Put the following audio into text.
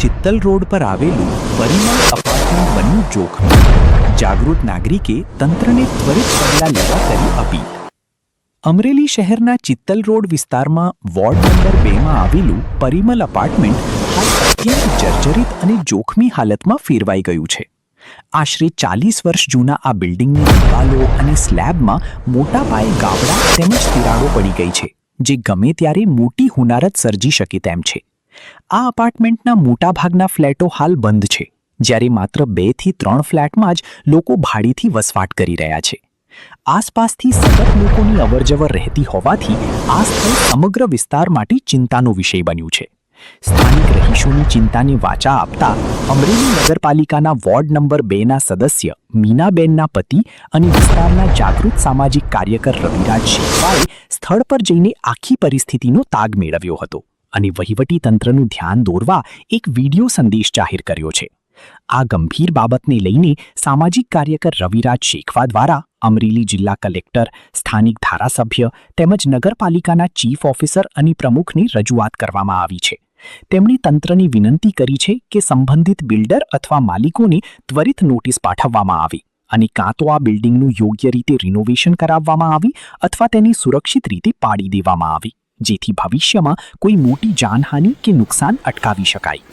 Chital road પર આવેલું Parimal apartment બન્યું જોખમી। જાગૃત નાગરિકે તંત્રને ત્વરિત પગલાં લેવા કરી અપીલ। અમરેલી શહેરના ચિત્તલ રોડ વિસ્તારમાં વોર્ડ નંબર 2માં આવેલું પરિમલ અપાર્ટમેન્ટ હાલ અત્યંત જર્જરિત અને જોખમી હાલતમાં ફેરવાઈ ગયું છે। આશરે 40 વર્ષ જૂના આ બિલ્ડિંગની દિવાલો અને સ્લેબમાં મોટા પાયે ગાબડા તેમજ તિરાડો પડી ગઈ છે, જે ગમે ત્યારે મોટી હોનારત સર્જી શકે તેમ છે। આ અપાર્ટમેન્ટના મોટાભાગના ફ્લેટો હાલ બંધ છે, જ્યારે માત્ર 2 થી 3 ફ્લેટમાં જ લોકો ભાડેથી વસવાટ કરી રહ્યા છે। આસપાસથી સતત લોકોની અવરજવર રહેતી હોવાથી આ સ્થળ સમગ્ર વિસ્તાર માટે ચિંતાનો વિષય બન્યું છે। સ્થાનિક રહીશોની ચિંતાને વાચા આપતા અમરેલી નગરપાલિકાના વોર્ડ નંબર 2ના સદસ્ય મીનાબેનના પતિ અને વિસ્તારના જાગૃત સામાજિક કાર્યકર રવિરાજ શેખવાએ સ્થળ પર જઈને આખી પરિસ્થિતિનો તાગ મેળવ્યો હતો અને વહીવટી તંત્રનું ધ્યાન દોરવા એક વિડીયો સંદેશ જાહેર કર્યો છે। આ ગંભીર બાબતને લઈને સામાજિક કાર્યકર રવિરાજ શેખવા દ્વારા અમરેલી જિલ્લા કલેક્ટર, સ્થાનિક ધારાસભ્ય તેમજ નગરપાલિકાના ચીફ ઓફિસર અને પ્રમુખની રજૂઆત કરવામાં આવી છે। તેમણે તંત્રને વિનંતી કરી છે કે સંબંધિત બિલ્ડર અથવા માલિકોને ત્વરિત નોટિસ પાઠવવામાં આવે અને કાં તો આ બિલ્ડિંગનું યોગ્ય રીતે રિનોવેશન કરાવવામાં આવે અથવા તેને સુરક્ષિત રીતે પાડી દેવામાં આવે, જેથી ભવિષ્યમાં કોઈ મોટી જાનહાનિ કે નુકસાન અટકાવી શકાય।